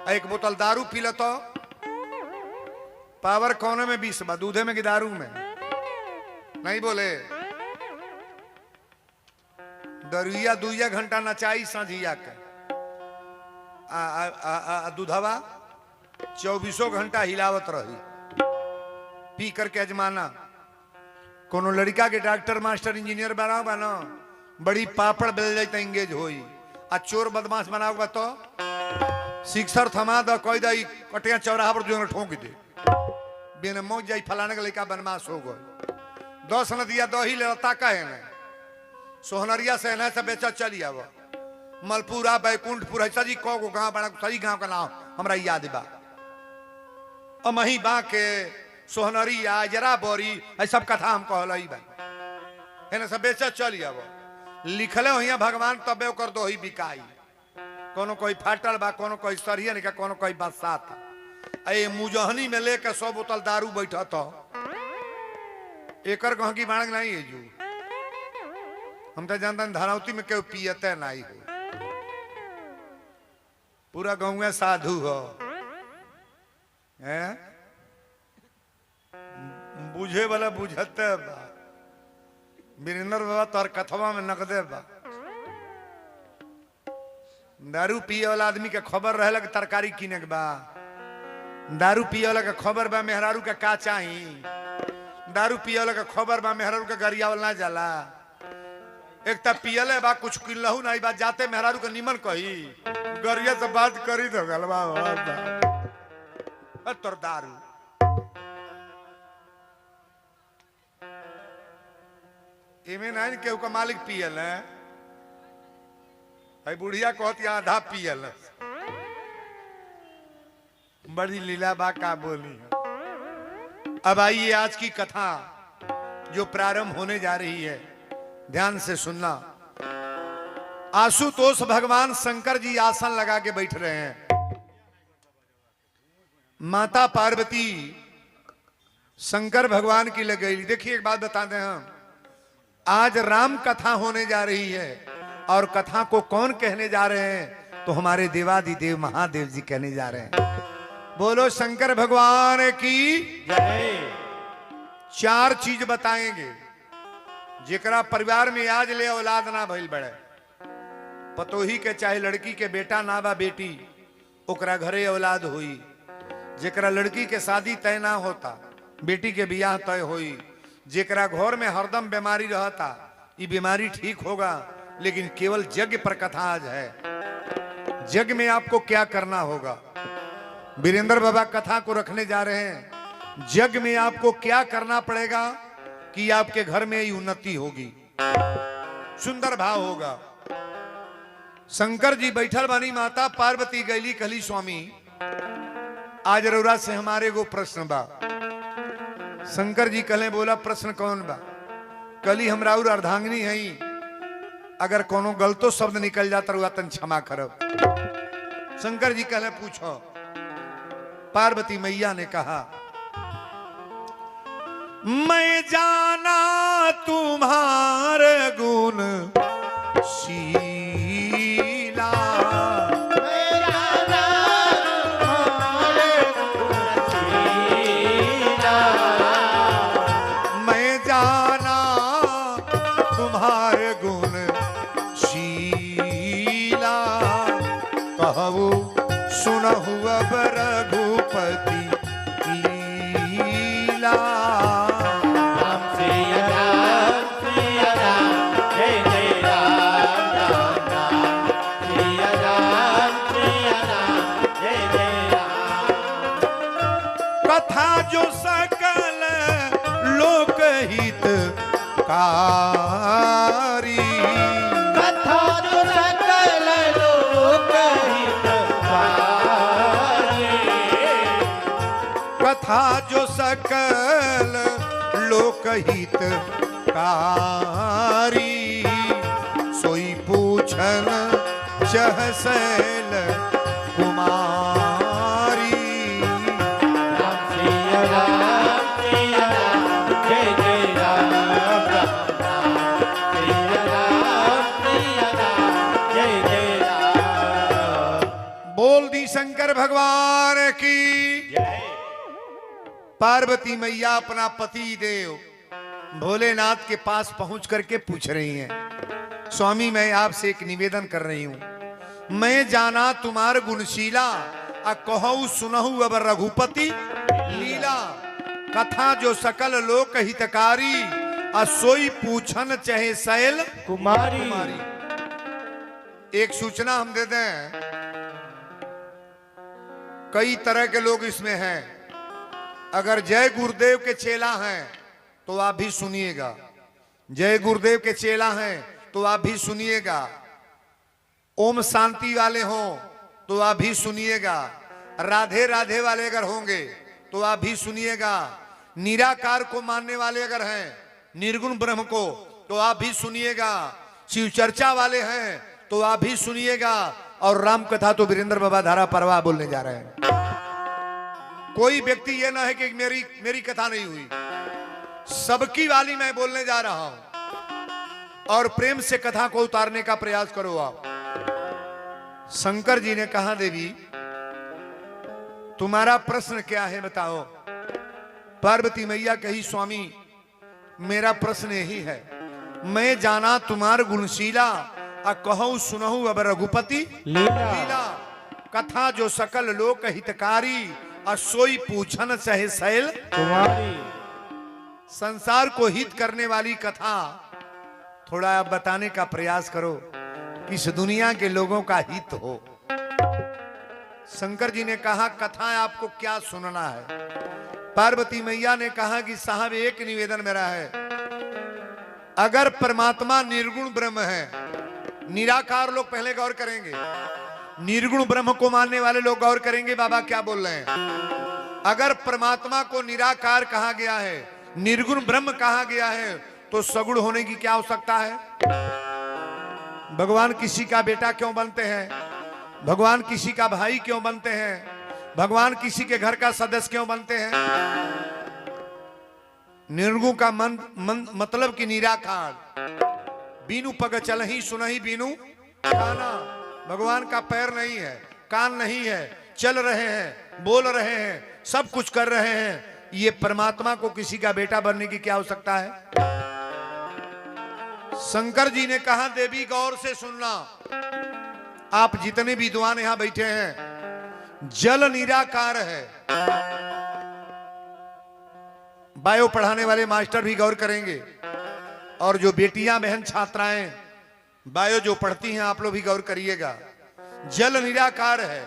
एक बोतल दारू पी लो तो पावर कौन में 20 बा, दूधे में कि दारू में? नहीं बोले। दरुइया 2 घंटा नचाई संझिया के दूधवा 24 घंटा हिलावत रही पी करके अजमाना। कोनो लड़का के डॉक्टर मास्टर इंजीनियर बनाओ बना बड़ी पापड़ बेल जाए इंगेज होई आ चोर बदमाश बनाओ तो सिक्सर थमा द कोई दई कटिया चौराहा पर जो ठोक दे बिन मौज जाई फलाने का लड़का बदमाश हो गए 10 नदिया दही लेता कहे न सोहनरिया से न से बेचा चली आव मलपुरा बैकुंठपुर है सजी को गांव बड़ा सही गांव का नाम हमरा याद बा अमही बा के सोहनरिया जरा बोरी है सब कथा हम कहलई बा है न सब बेचा चली आव लिखले हो भगवान तबे ओकर दोही बिकाई कोनो कोई फाटल बा कोनो कोई सरिया नहीं कोनो कोई बरसात ए मुजहनी में लेके 100 बोतल दारू बैठा तो एकर कह की बाणक नहीं है जू हम तो जानता धनौती में क्यों पियते नहीं हो पूरा गाँव में साधु हो हैं बुझे वाला बुझते बा वीरेंद्र बाबा तोर कथवा में नकदे बा दारू पिए वाला आदमी के खबर रहे कि तरकारी किने के बा दारू पिए वाला के खबर बा मेहरारू के का चाही दारू पिए वाला के खबर बा मेहरारू के गरिया वाला ना जाला एक तब पियले बा कुछ किलहू नहीं बा जाते मेहरारू के निमन कही गरिया से बात करी तो गलबा तोर दारू इमे नहीं केहू का मालिक पियल है बुढ़िया कहती आधा पियल बड़ी लीला बा का बोली है। अब आइए आज की कथा जो प्रारंभ होने जा रही है ध्यान से सुनना। आशुतोष भगवान शंकर जी आसन लगा के बैठ रहे हैं। माता पार्वती शंकर भगवान की लग गई। देखिए एक बात बताते हैं हम आज राम कथा होने जा रही है और कथा को कौन कहने जा रहे हैं तो हमारे देवादिदेव महादेव जी कहने जा रहे हैं। बोलो शंकर भगवान की जय। 4 चीज बताएंगे जेकरा परिवार में आज ले औलाद ना भइल बड़े पतोही के चाहे लड़की के बेटा ना बा बेटी ओकरा घरे औलाद हुई। जेकरा लड़की के शादी तय ना होता बेटी के बियाह तय हुई। जेकरा घर में हरदम बीमारी रहता ये बीमारी ठीक होगा लेकिन केवल यज्ञ पर कथा आज है। यज्ञ में आपको क्या करना होगा वीरेंद्र बाबा कथा को रखने जा रहे हैं। यज्ञ में आपको क्या करना पड़ेगा कि आपके घर में ही उन्नति होगी सुंदर भाव होगा। शंकर जी बैठल बानी माता पार्वती गैली कहली स्वामी आज रउरा से हमारे को प्रश्न बा। शंकर जी कहले बोला प्रश्न कौन बा? कली हमरा और अर्धांगिनी है अगर कोनो गलतो शब्द निकल जाता रुआ तन क्षमा करब। शंकर जी कहले पूछो। पार्वती मैया ने कहा मैं जाना तुम्हारे गुण शीला तुम्हारे गुण शीला कहू सुनहु अब रघुपति लीला। राम सिया राम सिया राम जय जय राम राम राम सिया राम जय जय राम। कथा जो सकल लोकहित कारी कथा जो सकल लोकहित कारी कथा जो सकल लोकहित कारी सोई पूछन सहसल कुमारी। राम सिया राम जय जय राम राम सिया राम जय जय राम। बोल दी शंकर शंकर भगवान की। जय। पार्वती मैया अपना पति देव भोलेनाथ के पास पहुंच करके पूछ रही हैं, स्वामी मैं आपसे एक निवेदन कर रही हूं। मैं जाना तुम्हार गुणशीला आ कहू सुनहु अब रघुपति लीला। कथा जो सकल लोक हितकारी आ सोई पूछन चाहे शैल कुमारी। एक सूचना हम दे दें, कई तरह के लोग इसमें हैं। अगर जय गुरुदेव के चेला हैं तो आप भी सुनिएगा, जय गुरुदेव के चेला हैं तो आप भी सुनिएगा, ओम शांति वाले हों तो आप भी सुनिएगा, राधे राधे वाले अगर होंगे तो आप भी सुनिएगा, निराकार को मानने वाले अगर हैं, निर्गुण ब्रह्म को, तो आप भी सुनिएगा, शिव चर्चा वाले हैं तो आप भी सुनिएगा, और राम कथा तो वीरेंद्र बाबा धारा परवाह बोलने जा रहे हैं। कोई व्यक्ति ये ना है कि मेरी कथा नहीं हुई, सबकी वाली मैं बोलने जा रहा हूं, और प्रेम से कथा को उतारने का प्रयास करो आप। शंकर जी ने कहा, देवी तुम्हारा प्रश्न क्या है बताओ। पार्वती मैया कही, स्वामी मेरा प्रश्न यही है, मैं जाना तुम्हार गुणशीला आ कहूं सुनहु अब रघुपति लीला। कथा जो सकल लोक हितकारी आ सोई पूछन चाहे शैल कुमारी। संसार को हित करने वाली कथा थोड़ा आप बताने का प्रयास करो कि इस दुनिया के लोगों का हित हो। शंकर जी ने कहा, कथा आपको क्या सुनना है। पार्वती मैया ने कहा कि साहब एक निवेदन मेरा है, अगर परमात्मा निर्गुण ब्रह्म है, निराकार लोग पहले गौर करेंगे, निर्गुण ब्रह्म को मानने वाले लोग गौर करेंगे बाबा क्या बोल रहे हैं। अगर परमात्मा को निराकार कहा गया है, निर्गुण ब्रह्म कहा गया है, तो सगुण होने की क्या आवश्यकता है। भगवान किसी का बेटा क्यों बनते हैं, भगवान किसी का भाई क्यों बनते हैं, भगवान किसी के घर का सदस्य क्यों बनते हैं। निर्गुण का मतलब कि निराकार। बीनू पग चलही सुनही बीनू काना। भगवान का पैर नहीं है, कान नहीं है, चल रहे हैं, बोल रहे हैं, सब कुछ कर रहे हैं, ये परमात्मा को किसी का बेटा बनने की क्या आवश्यकता है। शंकर जी ने कहा, देवी गौर से सुनना, आप जितने विद्वान यहां बैठे हैं, जल निराकार है। बायो पढ़ाने वाले मास्टर भी गौर करेंगे, और जो बेटियां बहन छात्राएं बायो जो पढ़ती हैं आप लोग भी गौर करिएगा। जल निराकार है,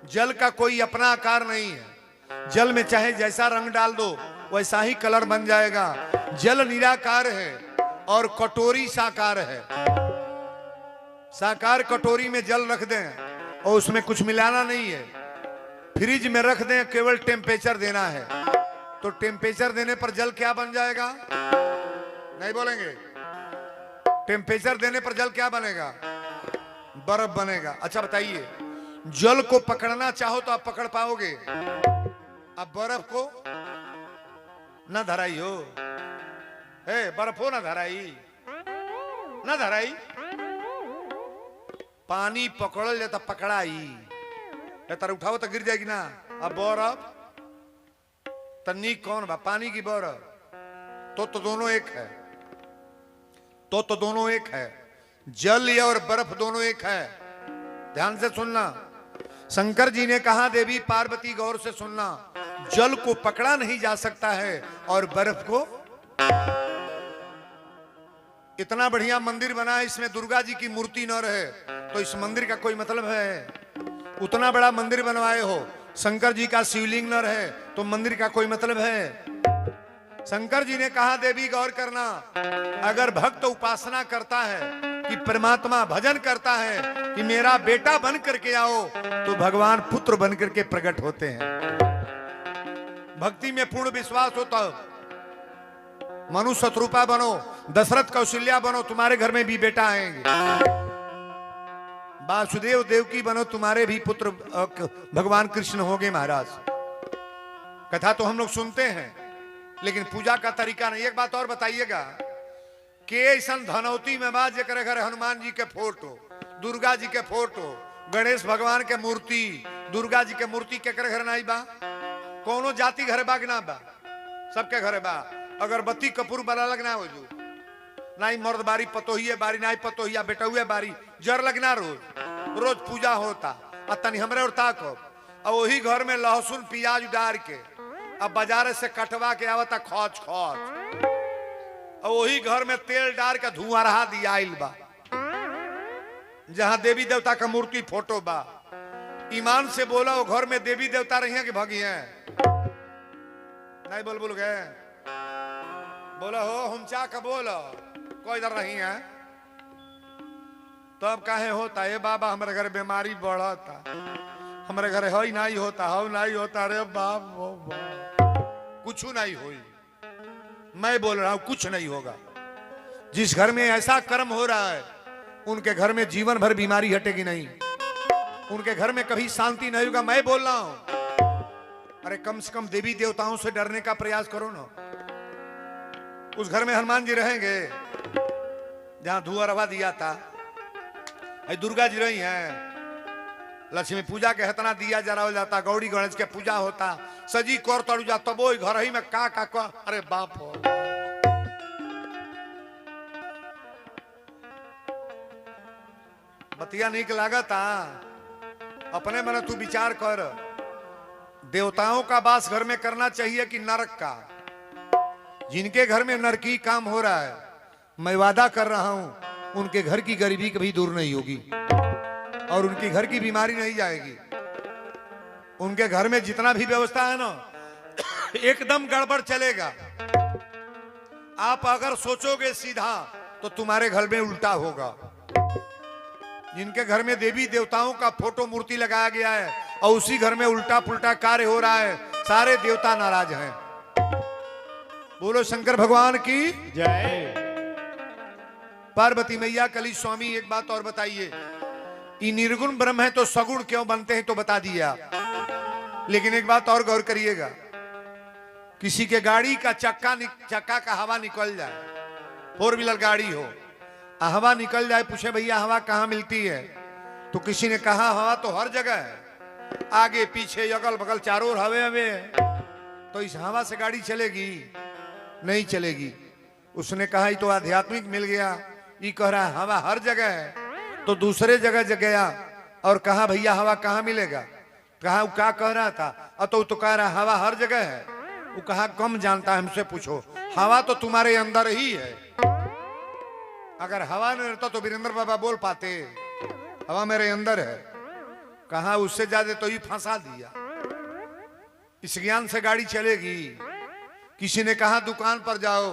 जल का कोई अपना आकार नहीं है, जल में चाहे जैसा रंग डाल दो वैसा ही कलर बन जाएगा। जल निराकार है और कटोरी साकार है। साकार कटोरी में जल रख दें और उसमें कुछ मिलाना नहीं है, फ्रिज में रख दें, केवल टेम्परेचर देना है, तो टेम्परेचर देने पर जल क्या बन जाएगा, नहीं बोलेंगे। टेम्परेचर देने पर जल क्या बनेगा, बर्फ बनेगा। अच्छा बताइए, जल को पकड़ना चाहो तो आप पकड़ पाओगे, अब बर्फ को ना धराई हो, बर्फ हो ना धराई, ना धराई, पानी पकड़ ले तो पकड़ाई, तर उठाओ तो गिर जाएगी ना। अब बर्फ तन्नी कौन बा, पानी की बर्फ तो दोनों एक है, तो दोनों एक है, जल और बर्फ दोनों एक है। ध्यान से सुनना, शंकर जी ने कहा, देवी पार्वती गौर से सुनना, जल को पकड़ा नहीं जा सकता है और बर्फ को। इतना बढ़िया मंदिर बना है, इसमें दुर्गा जी की मूर्ति न रहे तो इस मंदिर का कोई मतलब है। उतना बड़ा मंदिर बनवाए हो, शंकर जी का शिवलिंग न रहे तो मंदिर का कोई मतलब है। शंकर जी ने कहा, देवी गौर करना, अगर भक्त उपासना करता है कि परमात्मा भजन करता है कि मेरा बेटा बन करके आओ, तो भगवान पुत्र बन करके प्रकट होते हैं। भक्ति में पूर्ण विश्वास हो तो मनु शत्रुपा बनो, दशरथ कौशल्या बनो, तुम्हारे घर में भी बेटा आएंगे। वासुदेव देवकी बनो, तुम्हारे भी पुत्र भगवान कृष्ण होंगे महाराज। कथा तो हम लोग सुनते हैं लेकिन पूजा का तरीका नहीं। एक बात और बताइएगा कि ऐसा धनौती में बात जेकर घर हनुमान जी के फोटो, दुर्गा जी के फोटो, गणेश भगवान के मूर्ति, दुर्गा जी के मूर्ति केकरे घर नहीं बा, कोनो जाति घर बा कि ना बा, सबके घरे बा। अगरबत्ती कपूर वाला लगना हो जो नहीं, मर्द बारी पतोहिए बारी नहीं, पतोहिया बेटुए बारी जर लगना, रोज रोज पूजा होता। और तनी हमरे और ताको, और वही घर में लहसुन प्याज डाल के अब बाजार से कटवा के आवता खौच खौच, और वही घर में तेल डाल के धुआं रहा दिया आइल बा, जहां देवी देवता का मूर्ति फोटो बा। ईमान से बोला वो घर में देवी देवता रही हैं कि भगी हैं? नहीं बोल गए, बोला हो हम चा का बोलो कोई इधर रही हैं, तो अब काहे होता है बाबा हमारे घर बीमारी बढ़ता, हमारे घर हो ही नहीं होता, हो नहीं होता, अरे बाप वो कुछ नहीं हुई। मैं बोल रहा हूं कुछ नहीं होगा। जिस घर में ऐसा कर्म हो रहा है उनके घर में जीवन भर बीमारी हटेगी नहीं, उनके घर में कभी शांति नहीं होगा। मैं बोल रहा हूं, अरे कम से कम देवी देवताओं से डरने का प्रयास करो ना। उस घर में हनुमान जी रहेंगे जहां धुआं रवा दिया था, दुर्गा जी रही हैं, लक्ष्मी पूजा के हतना दिया जरा जाता, गौरी गणेश के पूजा होता, सजी कर तड़ू जा, तब वो घर ही में का अरे बाप हो। बतिया निक लागता, अपने मन तू विचार कर, देवताओं का वास घर में करना चाहिए कि नरक का? जिनके घर में नरकी काम हो रहा है, मैं वादा कर रहा हूं उनके घर की गरीबी कभी दूर नहीं होगी और उनके घर की बीमारी नहीं जाएगी। उनके घर में जितना भी व्यवस्था है ना एकदम गड़बड़ चलेगा। आप अगर सोचोगे सीधा तो तुम्हारे घर में उल्टा होगा। जिनके घर में देवी देवताओं का फोटो मूर्ति लगाया गया है और उसी घर में उल्टा पुल्टा कार्य हो रहा है, सारे देवता नाराज हैं। बोलो शंकर भगवान की जय। पार्वती मैया कली स्वामी एक बात और बताइए, ये निर्गुण ब्रह्म है तो सगुण क्यों बनते हैं तो बता दिया, लेकिन एक बात और गौर करिएगा, किसी के गाड़ी का चक्का का हवा निकल जाए, 4 व्हीलर गाड़ी हो, हवा निकल जाए, पूछे भैया हवा कहाँ मिलती है, तो किसी ने कहा हवा तो हर जगह है, आगे पीछे अगल बगल चारों ओर हवे हवे, तो इस हवा से गाड़ी चलेगी? नहीं चलेगी। उसने कहा ये तो आध्यात्मिक मिल गया, ये कह रहा है हवा हर जगह है, तो दूसरे जगह गया और कहा भैया हवा कहाँ मिलेगा, कहा वो क्या कह रहा था, तो कह रहा हवा हर जगह है। वो कहा कम जानता है, हमसे पूछो, हवा तो तुम्हारे अंदर ही है। अगर हवा नहीं रहता तो वीरेंद्र बाबा बोल पाते, हवा मेरे अंदर है। कहा उससे ज्यादा तो ये फंसा दिया। इस ज्ञान से गाड़ी चलेगी। किसी ने कहा दुकान पर जाओ,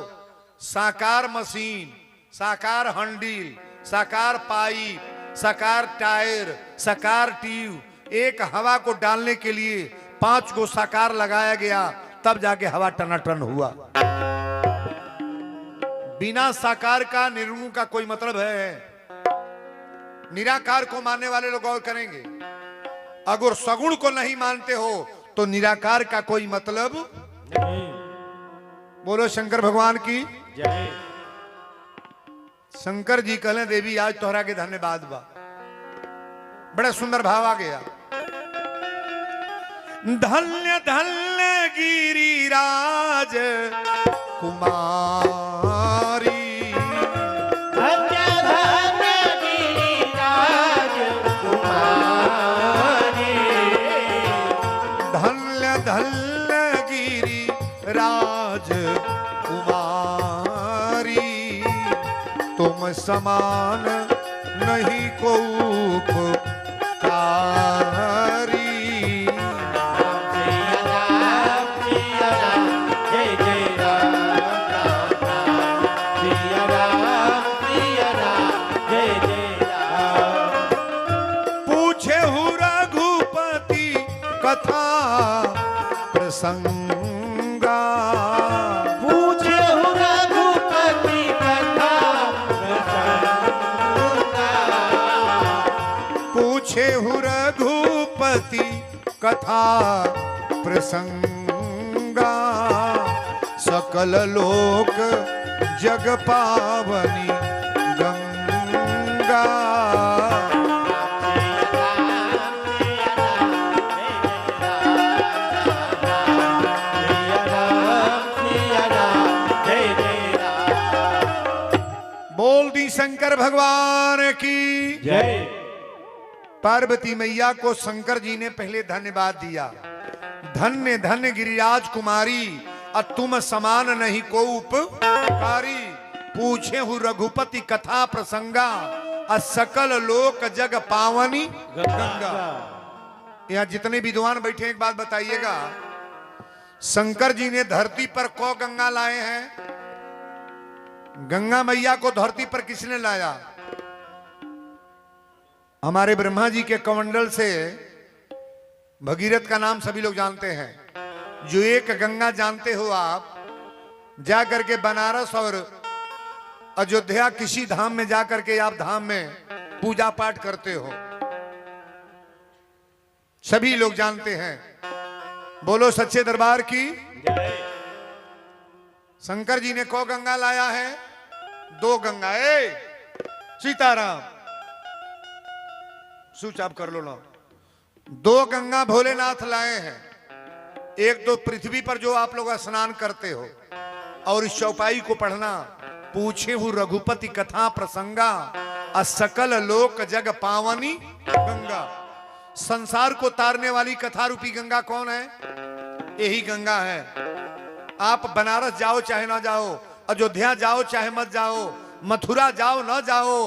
साकार मशीन, साकार हंडिल, साकार पाइप, साकार टायर, साकार ट्यूब, एक हवा को डालने के लिए 5 को साकार लगाया गया, तब जाके हवा टनाटन हुआ। बिना साकार का निर्गुण का कोई मतलब है? निराकार को मानने वाले लोग गौर करेंगे, अगर सगुण को नहीं मानते हो तो निराकार का कोई मतलब नहीं। बोलो शंकर भगवान की जय। शंकर जी कहले देवी आज तोहरा के धन्यवाद बा। बड़ा सुंदर भाव आ गया, धन्य धन्य गिरिराज कुमारी, धन्य धन्य गिरिराज कुमारी, धन्य धन्य गिरिराज कुमारी, तुम समान नहीं को उपकारी। पूछे हूँ रघुपति कथा प्रसंगा, पूछे हूँ रघुपति कथा प्रसंगा, पूछे हूँ रघुपति कथा प्रसंगा, सकल लोक जग पावनी गंगा। शंकर भगवान की। जय। पार्वती मैया को शंकर जी ने पहले धन्यवाद दिया। धन्य धन्य गिरिराज कुमारी, तुम समान नहीं को उपकारी। पूछे हूँ रघुपति कथा प्रसंगा, सकल लोक जग पावनी गंगा। यहाँ जितने विद्वान बैठे एक बात बताइएगा, शंकर जी ने धरती पर कौ गंगा लाए हैं? गंगा मैया को धरती पर किसने लाया? हमारे ब्रह्मा जी के कमंडल से भगीरथ का नाम सभी लोग जानते हैं। जो एक गंगा जानते हो आप, जा करके बनारस और अयोध्या किसी धाम में जा करके आप धाम में पूजा पाठ करते हो, सभी लोग जानते हैं। बोलो सच्चे दरबार की। शंकर जी ने कौ गंगा लाया है? 2 गंगा। सीताराम स्विच ऑफ कर लो ना। 2 गंगा भोलेनाथ लाए हैं। एक तो पृथ्वी पर जो आप लोग स्नान करते हो, और इस चौपाई को पढ़ना, पूछे हूँ रघुपति कथा प्रसंगा, सकल लोक जग पावनी गंगा। संसार को तारने वाली कथा रूपी गंगा कौन है? यही गंगा है। आप बनारस जाओ चाहे ना जाओ, अयोध्या जाओ चाहे मत जाओ, मथुरा जाओ ना जाओ,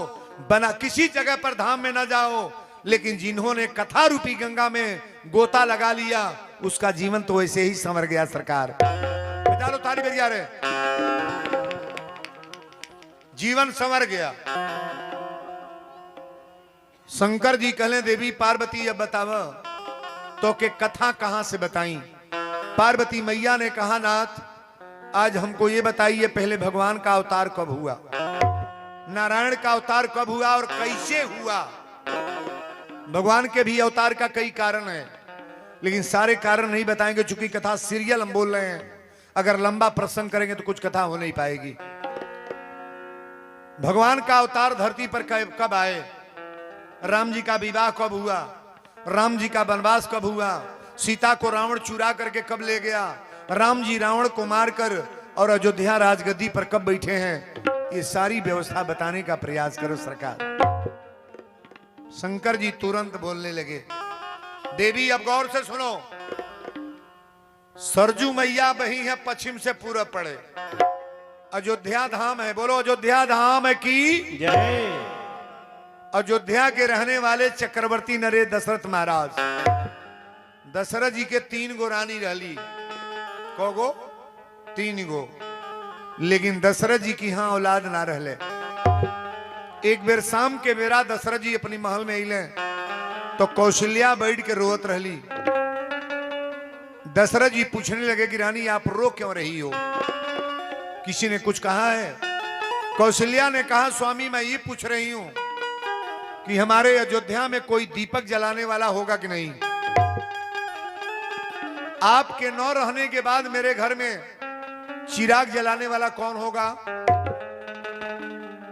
बना किसी जगह पर धाम में ना जाओ, लेकिन जिन्होंने कथा रूपी गंगा में गोता लगा लिया, उसका जीवन तो वैसे ही संवर गया। सरकार बजा लो ताली बजा रहे, जीवन संवर गया। शंकर जी कहले देवी पार्वती अब बताव तो के कथा कहां से बताई? पार्वती मैया ने कहा नाथ आज हमको ये बताइए पहले भगवान का अवतार कब हुआ, नारायण का अवतार कब हुआ और कैसे हुआ। भगवान के भी अवतार का कई कारण है, लेकिन सारे कारण नहीं बताएंगे चूंकि कथा सीरियल हम बोल रहे हैं। अगर लंबा प्रसंग करेंगे तो कुछ कथा हो नहीं पाएगी। भगवान का अवतार धरती पर कब आए, राम जी का विवाह कब हुआ, राम जी का वनवास कब हुआ, सीता को रावण चुरा करके कब ले गया, राम जी रावण को मारकर और अयोध्या राजगद्दी पर कब बैठे हैं, ये सारी व्यवस्था बताने का प्रयास करो सरकार। शंकर जी तुरंत बोलने लगे, देवी अब गौर से सुनो, सरजू मैया बही है पश्चिम से पूरब पड़े, अयोध्या धाम है। बोलो अयोध्या धाम की जय। अयोध्या के रहने वाले चक्रवर्ती नरेश दशरथ महाराज, दशरथ जी के 3 गो रानी रहली। को गो? 3 गो। लेकिन दशरथ जी की यहां औलाद ना रहले। एक बेर शाम के बेरा दशरथ जी अपनी महल में अले तो कौशल्या बैठ के रोत रहली। दशरथ जी पूछने लगे कि रानी आप रो क्यों रही हो, किसी ने कुछ कहा है? कौशल्या ने कहा स्वामी मैं ये पूछ रही हूं कि हमारे अयोध्या में कोई दीपक जलाने वाला होगा कि नहीं। आपके न रहने के बाद मेरे घर में चिराग जलाने वाला कौन होगा?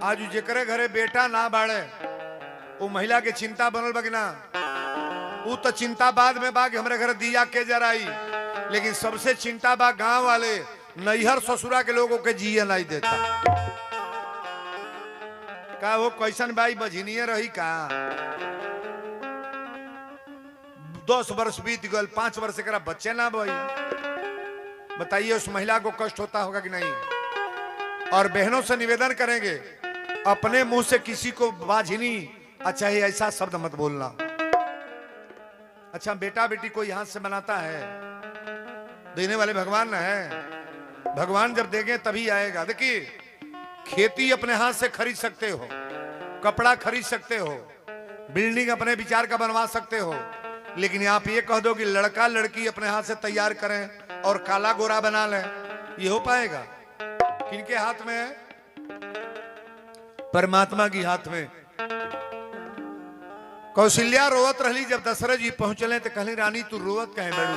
आज जेकरे घरे बेटा ना बाड़े वो महिला के चिंता बनल बगना, वो तो चिंता बाद में बा कि हमारे घर दिया के जराई, लेकिन सबसे चिंता बा गांव वाले नैहर ससुरा के लोगों के जिये नहीं देता। का वो कैसन भाई बझिनिये रही का? 10 वर्ष बीत गए, 5 वर्ष करा बच्चे ना भाई, बताइए उस महिला को कष्ट होता होगा कि नहीं। और बहनों से निवेदन करेंगे अपने मुंह से किसी को बाझिनी अच्छा ही ऐसा शब्द मत बोलना। अच्छा बेटा बेटी कोई हाथ से बनाता है, देने वाले भगवान ना है। भगवान जब देंगे तभी आएगा। देखिए खेती अपने हाथ से खरीद सकते हो, कपड़ा खरीद सकते हो, बिल्डिंग अपने विचार का बनवा सकते हो, लेकिन आप ये कह दो कि लड़का लड़की अपने हाथ से तैयार करें और काला गोरा बना लें, ये हो पाएगा? किनके हाथ में है? परमात्मा की हाथ में। कौशल्या रोवत रही। जब दशरथ जी पहुंचले तो कहली रानी तू रोवत कहे बड़ू?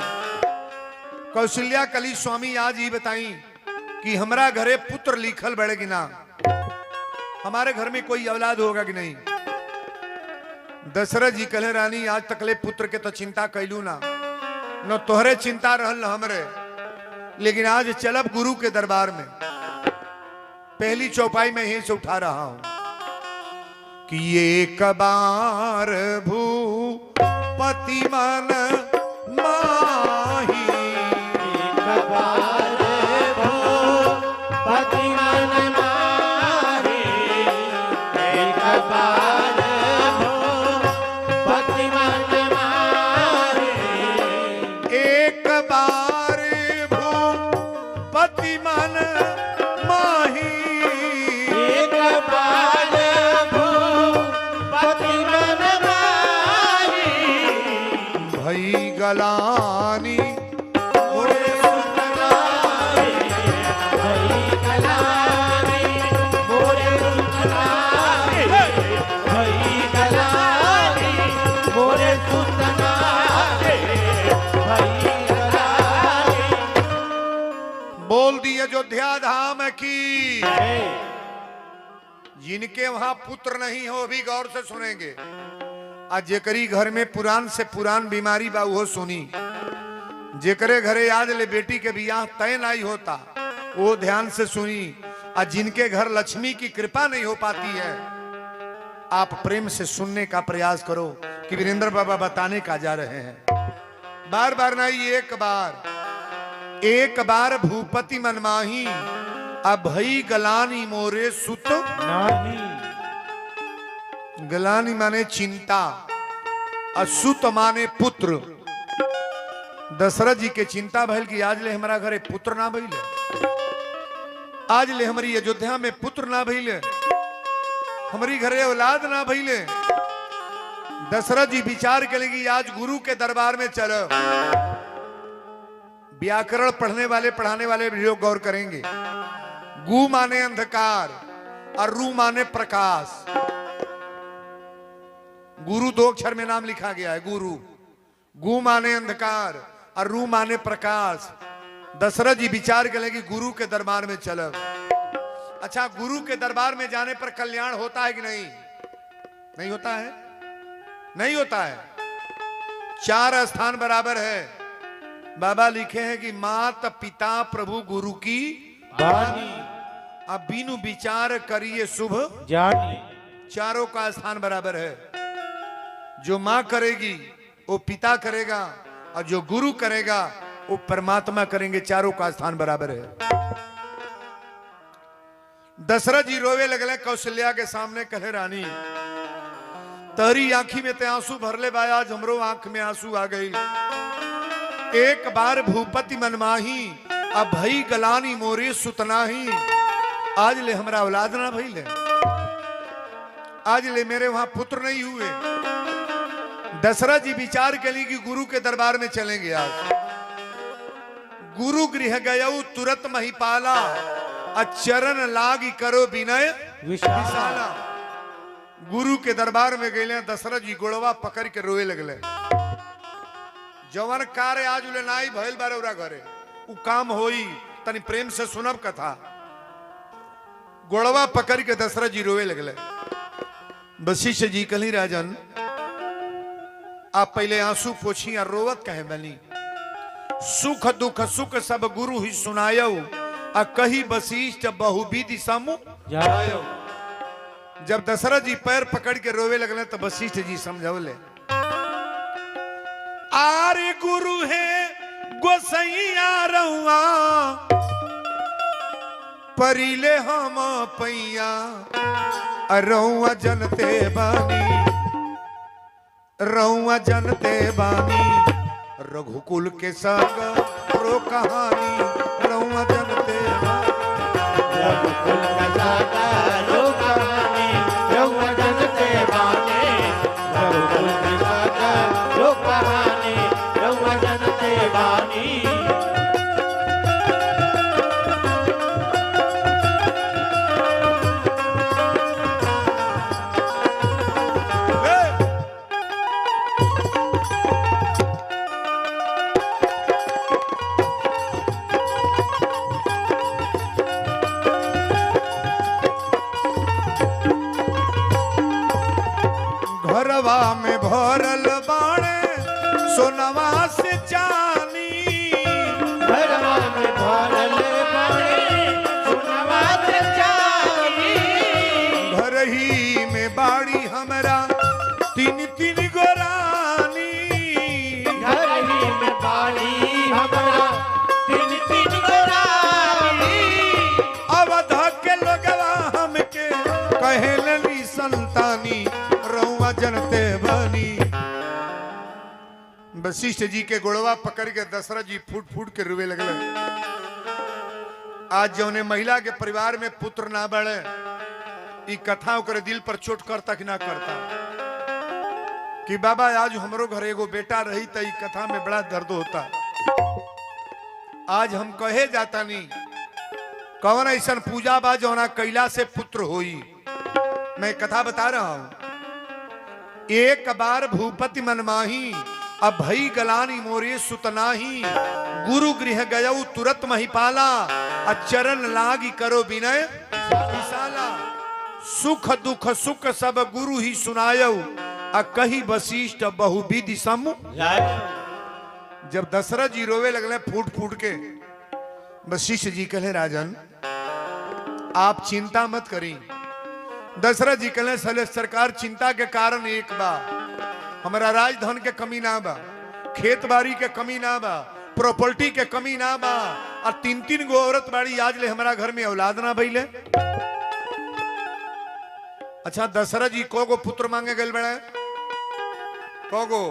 कौशल्या कली स्वामी आज ही बताई कि हमारा घरे पुत्र लिखल बड़े कि ना, हमारे घर में कोई औलाद होगा कि नहीं। दशरथ जी कहले रानी आज तकले पुत्र के तो चिंता कैलू ना, न तोहरे चिंता रहल न हमरे, लेकिन आज चलब गुरु के दरबार में, पहली चौपाई में यहीं से उठा रहा हूं। कि एक बार भूपति मन माही, एक बार भूपति मन माही, एक बार भूपति मन माही, एक बार भूपति मन माही, एक बार भूपति मन माही, भई गलानी मोरे सुतनाई, भई गलानी मोरे सुतनाई, भई गलानी मोरे सुतनाई, भई गलानी। बोल दी अयोध्या धाम की। जय। जिनके वहां पुत्र नहीं हो भी गौर से सुनेंगे। आज जेकरी घर में पुरान से पुरान बीमारी बा वो सुनी, जेकरे घरे आज ले बेटी के बियाह तय नहीं होता वो ध्यान से सुनी। आज जिनके घर लक्ष्मी की कृपा नहीं हो पाती है, आप प्रेम से सुनने का प्रयास करो कि वीरेंद्र बाबा बताने का जा रहे हैं। बार बार नहीं, एक बार भूपति मनमाही, अब भई गलानी मोरे सुत। नहीं। गलानी माने चिंता, असुत माने पुत्र। दशरथ जी के चिंता भइल कि आज ले हमारा घरे पुत्र ना भइले, आज ले हमारी अयोध्या में पुत्र ना भइले, हमारी घरे औलाद ना भइले। दशरथ जी विचार करेगी आज गुरु के दरबार में चलो। व्याकरण पढ़ने वाले पढ़ाने वाले भी लोग गौर करेंगे। गु माने अंधकार और रू माने प्रकाश। गुरु दो अक्षर में नाम लिखा गया है, गुरु। गु माने अंधकार और रू माने प्रकाश। दशरथ जी विचार करेंगे गुरु के दरबार में चलो। अच्छा, गुरु के दरबार में जाने पर कल्याण होता है कि नहीं? नहीं होता है, नहीं होता है। 4 स्थान बराबर है। बाबा लिखे हैं कि मात पिता प्रभु गुरु की वाणी, अब बिनु विचार करिए शुभ जानी। चारों का स्थान बराबर है। जो मां करेगी वो पिता करेगा और जो गुरु करेगा वो परमात्मा करेंगे। चारों का स्थान बराबर है। दशरथ जी रोवे लगले कौशल्या के सामने, कहे रानी तहरी आंखी में ते आंसू भरले बाया, आज हमरो आंख में आंसू आ गई। एक बार भूपति मनमाही, अब भई गलानी मोरे सुतनाही। आज ले हमरा औलाद ना भइले, आज ले मेरे वहां पुत्र नहीं हुए। दशरथ जी विचार के लिए कि गुरु के दरबार में चलेंगे। आज गुरु गृह गयऊ तुरंत महिपाला, अचरण लागी करो विनय विशाला। गुरु के दरबार में गए। दशरथ जी गोड़वा पकड़ के रोए लगले। जवन कार्य आज उले नाई भइल बारे उरा घरे उ काम होई, तनी प्रेम से सुनब कथा। गोड़वा पकड़ के दशरथ जी रोए लगले। वशिष्ठ जी कहली राजन आप पहले आंसू पोछी और रोवत कहे बनी। सुख दुख सुख सब गुरु ही सुनायो, आ कही वशिष्ठ बहुविधि समूह जायो। जब दशरथ जी पैर पकड़ के रोवे लगले तो वशिष्ठ जी समझौले, आरे गुरु है गोसैया रहुआ, परिले हम पैया, रहुआ जनते बानी, रहुआ जनते बानी, रघुकुल के संग प्रो कहानी, रहुआ जनते बानी। रघुकुल का सागा रो कहानी, रहुआ जनते बानी, रघुकुल का सागा रो कहानी, रहुआ जनते बानी। घरवा में भरल बाणे सोनवा से चानी, घरवा में भरल बाणे सोनवा से चानी, घर ही में बाड़ी वशिष्ठ जी के गोड़वा पकड़ के दशरथ जी फूट फूट के रुए लगल। आज जौने महिला के परिवार में पुत्र ना बढ़े, ई कथा ओकरे दिल पर चोट करता कि ना करता कि बाबा आज हमरो घर एगो बेटा रही तो ई कथा में बड़ा दर्द होता। आज हम कहे जाता नहीं कौन ऐसा पूजा बा जौना कैला से पुत्र होई। मैं कथा बता रहा हूं। एक बार भूपति मनमाही अब भई गलानी मोरे सुतनाही, गुरु गृह गयऊ तुरत महिपाला, अचरण लागी करो विनय विशाला। सुख दुख सुख सब गुरु ही सुनायऊ, आ कही वशिष्ठ बहुविधि सम। जब दशरथ जी रोवे लगले फूट फूट के, वशिष्ठ जी कहे राजन आप चिंता मत करी। दशरथ जी कहे सले सरकार चिंता के कारण एक बा, हमारा राजधन के कमी ना बा, खेत बाड़ी के कमी ना बा, प्रॉपर्टी के कमी ना बा, और तीन तीन गो औरत बाड़ी आज ले हमारा घर में औलाद ना भइले। अच्छा दशरथ जी को गो पुत्र मांगे गए बड़े? कोगो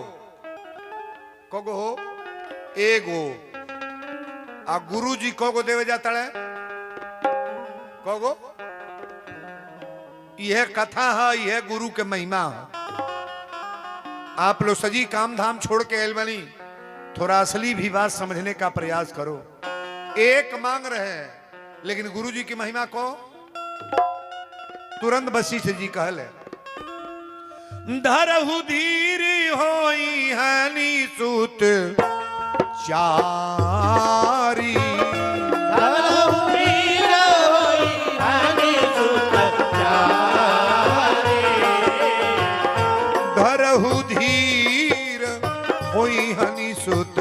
कोगो हो एगो। आ गुरु जी कोगो देवे जाता है कोगो। यह कथा है, यह गुरु के महिमा है। आप लोग सजी काम धाम छोड़ के एल बनी, थोड़ा असली भी बात समझने का प्रयास करो। एक मांग रहे हैं लेकिन गुरु जी की महिमा को तुरंत वशिष्ठ जी कहले धरहु धीर होई हनी सूत चारी, धरहु धीर होई हनी सूत चारी, धरहु धीर होई हनी सुत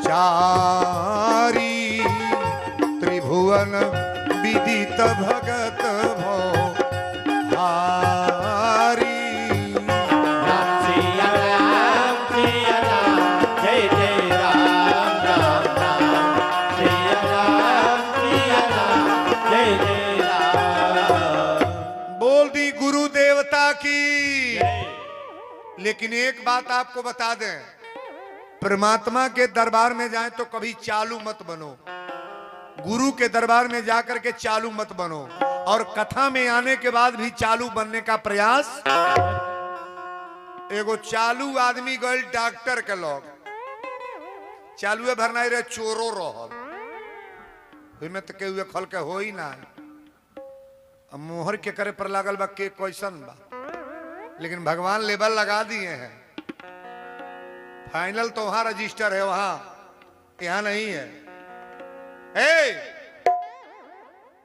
चारी, त्रिभुवन विदित भगत भो हारी। राम सिया राम, जय जय राम राम राम, सिया राम, जय जय राम। बोल दी गुरु देवता की। लेकिन एक बात आपको बता दें, परमात्मा के दरबार में जाएं तो कभी चालू मत बनो, गुरु के दरबार में जाकर के चालू मत बनो, और कथा में आने के बाद भी चालू बनने का प्रयास। एगो चालू आदमी गए डॉक्टर के लोग, चालू भरना रहे चोरो रहल में तो के खल के हो ही ना, मोहर के करे पर लागल बा के कैसन बा, लेकिन भगवान लेबल लगा दिए हैं। फाइनल तो वहां रजिस्टर है, वहां यहां नहीं है।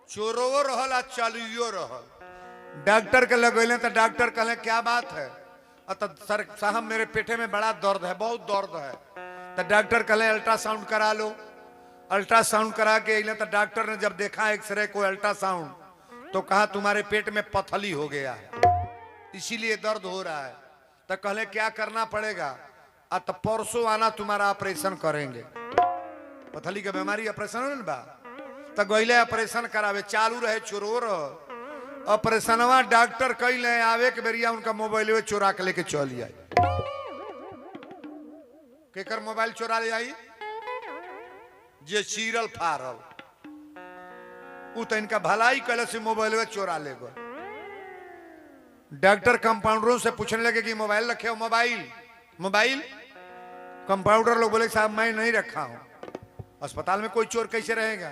चोरो रहल आ चालुओ रहल। डॉक्टर के लगैले तो डॉक्टर कहले क्या बात है? तो सर साहब मेरे पेटे में बड़ा दर्द है, बहुत दर्द है। तो डॉक्टर कहले अल्ट्रासाउंड करा लो। अल्ट्रासाउंड करा के अइले तो डॉक्टर ने जब देखा एक्सरे को अल्ट्रासाउंड, तो कहा तुम्हारे पेट में पथली हो गया है, इसीलिए दर्द हो रहा है। तो कहले क्या करना पड़ेगा? तो परसों आना, तुम्हारा ऑपरेशन करेंगे। पथली का बीमारी ऑपरेशन बा। तो गईले ऑपरेशन करावे, चालू रहे चोरोर ऑपरेशनवा। डॉक्टर कैले आवे के बेरिया उनका मोबाइल चोरा के लेके चल आई। केकर मोबाइल चोरा ले आई? जे चीरल फारल, उ तो इनका भलाई कैले से मोबाइल चोरा ले गए। डॉक्टर कंपाउंडरों से पूछने लगे कि मोबाइल रखे हो? मोबाइल कंपाउंडर लोग बोले साहब मैं नहीं रखा हूं। अस्पताल में कोई चोर कैसे रहेगा?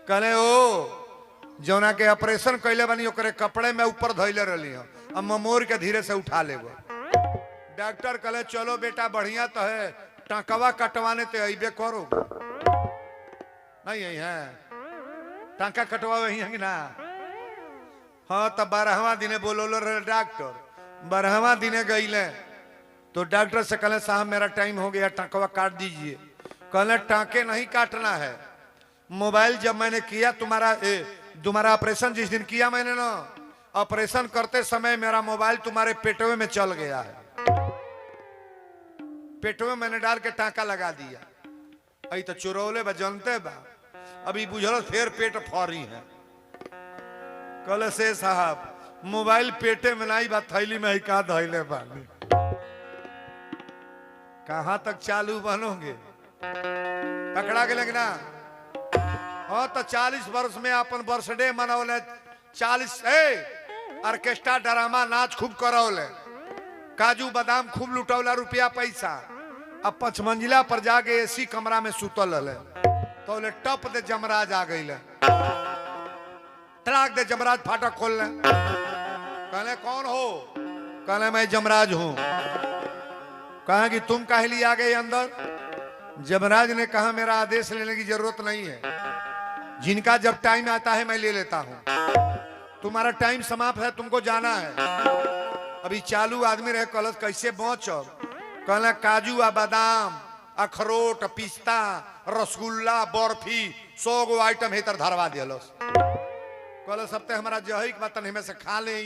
कहले ओ जौना के ऑपरेशन कैले बनी ओकरे कपड़े में ऊपर धैले रही हो, अब ममोर के धीरे से उठा ले। डॉक्टर कहले चलो बेटा बढ़िया तो है, टांकवा कटवाने ते अबे करो। नहीं है टांका कटवा ही ना। हाँ तब 12वां दिने बोलो रहे डॉक्टर। 12वां दिने गईले तो डॉक्टर से कहले साहब मेरा टाइम हो गया, टांकवा काट दीजिए। कहले टांके नहीं काटना है, मोबाइल जब मैंने किया तुम्हारा ऑपरेशन जिस दिन किया मैंने ना, ऑपरेशन करते समय मेरा मोबाइल तुम्हारे पेटवे में चल गया है, पेटवे मैंने डाल के टांका लगा दिया। अई तो चुरौले बा जनते बा, अभी बुझल फिर पेट फौरी है। कल से साहब मोबाइल पेटे में नहीं बा, थैली में ही का धैले बानी। कहां तक चालू बनोगे? पकड़ा के लगना। हाँ तो 40 वर्ष में अपन बर्थडे मनौले, 40 ऑर्केस्ट्रा ड्रामा नाच खूब करौले, काजू बादाम खूब लुटौला, रुपया पैसा। अब 5 मंजिला पर जाके एसी कमरा में सुतल रहे तो ले टप दे जमराज आ गई, ट्राक दे जमराज फाटक खोल ले। कहले कौन हो? कहले मैं जमराज हूं। कहा कि तुम काहे लिए आ गए अंदर? जमराज ने कहा मेरा आदेश लेने की जरूरत नहीं है, जिनका जब टाइम आता है मैं ले लेता हूं। तुम्हारा टाइम समाप्त है, तुमको जाना है। अभी चालू आदमी रहे, कलश कैसे पहुंचो? कहला काजू आ बादाम, अखरोट, पिस्ता, रसगुल्ला, बर्फी 100 गो आइटम हेतर धरवा दिलस। कहल सब ते हमारा जही के बतन हमें से खा ले।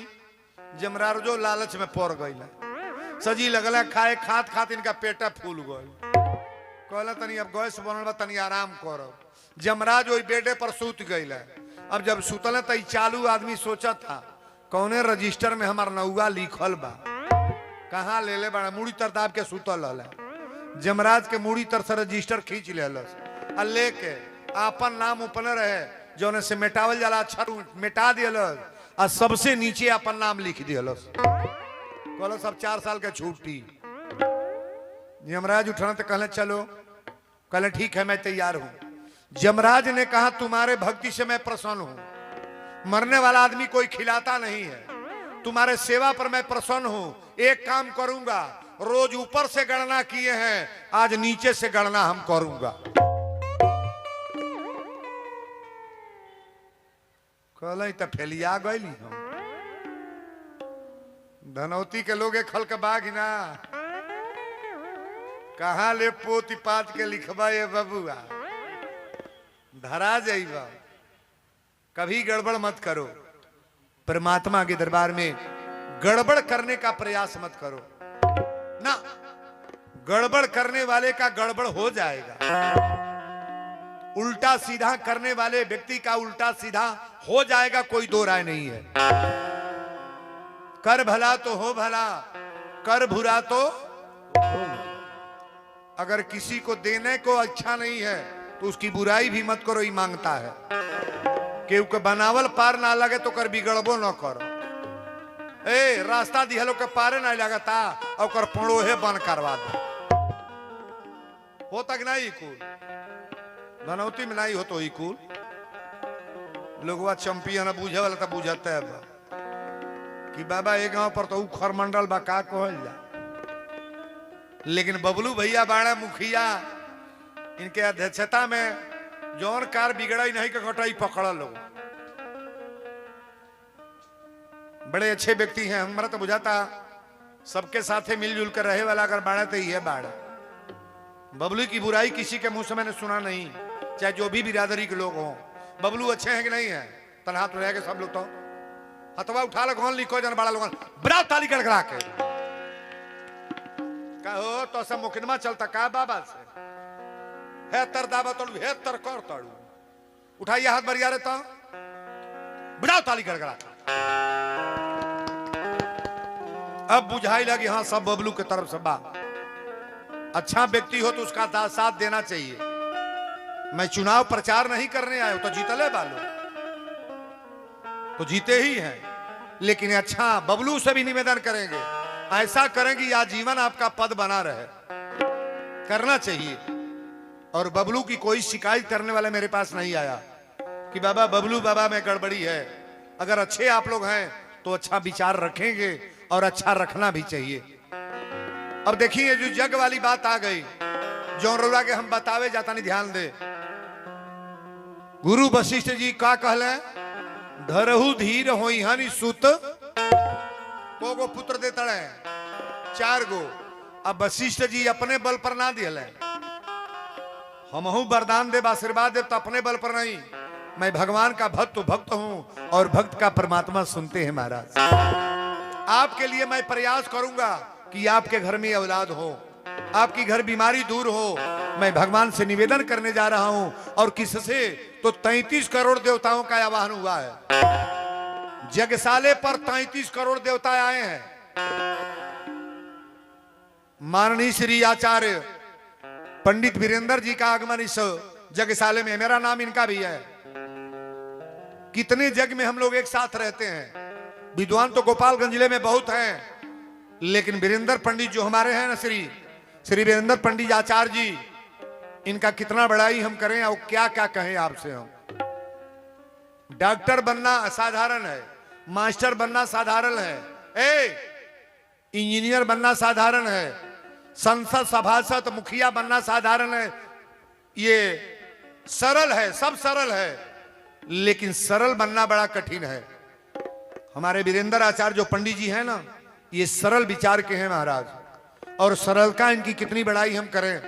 जमराजो लालच में पड़ गई, सजी लगल खाए, खात खात इनका पेटा फूल गई। कहला तनी अब गैस बनल बा, तनी आराम करो। जमराज वही बेडे पर सूत गई। अब जब सुतल तो चालू आदमी सोचा था कौने रजिस्टर में हमार नौआ लिखल बा, कहाँ ले ले बड़ा, मुड़ी तर दाब के सुतल रहा। जमराज के मुड़ी तर से रजिस्टर खींच ले लेके अपन नाम उपने रहे जो से मिटावल जाला, अच्छा मिटा दिलस और सबसे नीचे अपन नाम लिख दिलस। कहलो सब 4 साल के छुट्टी। जमराज उठना तो कहले चलो। कहले ठीक है मैं तैयार हूं। जमराज ने कहा तुम्हारे भक्ति से मैं प्रसन्न हूं, मरने वाला आदमी कोई खिलाता नहीं है, तुम्हारे सेवा पर मैं प्रसन्न हूं। एक काम करूंगा, रोज ऊपर से गणना किए हैं, आज नीचे से गणना हम करूंगा। कहले तो फैलिया गई हम धनौती के लोग खल के बाघ ना, कहा ले पोती पात के लिखबा ये बबुआ, धरा जाइबा। कभी गड़बड़ मत करो, परमात्मा के दरबार में गड़बड़ करने का प्रयास मत करो ना। गड़बड़ करने वाले का गड़बड़ हो जाएगा, उल्टा सीधा करने वाले व्यक्ति का उल्टा सीधा हो जाएगा, कोई दो राय नहीं है। कर भला तो हो भला, कर बुरा तो अगर किसी को देने को अच्छा नहीं है तो उसकी बुराई भी मत करो, ही मांगता है। क्योंकि बनावल पार ना लगे तो कर बिगड़बो न करो। रास्ता दिहलो के पारे ना लगता और कर पड़ोहे बन करवा दो, हो तक नहीं कूल धनौती में नहीं हो तो ही कूल। लोगवा चंपियन बूझे वाला तो बुझते है कि बाबा एक गांव पर तो खरमंडल बा का कहल जा, लेकिन बबलू भैया बाड़ा मुखिया, इनके अध्यक्षता में जौन कार बिगड़ा ही नहीं के घटाई पकड़ा लोग। बड़े अच्छे व्यक्ति हैं, हमारा तो बुझाता सबके साथे मिलजुल कर रहे वाला अगर बाड़ा तो ये बाड़ा। बबलू की बुराई किसी के मुंह से मैंने सुना नहीं, चाहे जो भी बिरादरी के लोग हों। बबलू अच्छे हैं कि नहीं है? तन हाथ रह के सब लोग तो हथवा उठा लो, कौन लिखो जन बड़ा लोग बड़ा ताली कड़कड़ा के कहो तो सब मुकदमा चलता का बाबा से है तर दाबा तोड़ू है तर कर तोड़ू, उठाइए हाथ बरिया रे तो बड़ा ताली कड़कड़ा। अब बुझाई लगी हाँ सब बबलू के तरफ से बा। अच्छा व्यक्ति हो तो उसका साथ देना चाहिए। मैं चुनाव प्रचार नहीं करने आया, तो जीतले बालो तो जीते ही हैं, लेकिन अच्छा बबलू से भी निवेदन करेंगे ऐसा करेंगे या जीवन आपका पद बना रहे, करना चाहिए। और बबलू की कोई शिकायत करने वाला मेरे पास नहीं आया कि बाबा बबलू बाबा में गड़बड़ी है। अगर अच्छे आप लोग हैं तो अच्छा विचार रखेंगे और अच्छा रखना भी चाहिए। अब देखिए जो जग वाली बात आ गई, जो रोला के हम बतावे जाता नहीं, ध्यान दे। गुरु वशिष्ठ जी का कहले, धरहु धीर होई हनि सुत, को गो पुत्र दे तड़े 4 गो। अब वशिष्ठ जी अपने बल पर ना दिले, हमहू वरदान देव आशीर्वाद देव तो अपने बल पर नहीं। मैं भगवान का भक्त हूं और भक्त का परमात्मा सुनते हैं महाराज। आपके लिए मैं प्रयास करूंगा कि आपके घर में औलाद हो, आपकी घर बीमारी दूर हो। मैं भगवान से निवेदन करने जा रहा हूं। और किससे? तो 33 करोड़ देवताओं का आवाहन हुआ है। जगसाले पर 33 करोड़ देवता आए हैं। माननीय श्री आचार्य पंडित वीरेंद्र जी का आगमन इस जगशाले में, मेरा नाम इनका भी है। कितने जग में हम लोग एक साथ रहते हैं। विद्वान तो गोपालगंज जिले में बहुत हैं, लेकिन वीरेंद्र पंडित जो हमारे हैं ना, श्री वीरेंद्र पंडित आचार्य जी, इनका कितना बड़ाई हम करें और क्या क्या कहें आपसे। हम डॉक्टर बनना असाधारण है, मास्टर बनना साधारण है, इंजीनियर बनना साधारण है, संसद सभासद मुखिया बनना साधारण है। ये सरल है, सब सरल है, लेकिन सरल बनना बड़ा कठिन है। हमारे वीरेंद्र आचार्य जो पंडित जी हैं ना, ये सरल विचार के हैं महाराज, और सरलता इनकी कितनी बड़ाई हम करें।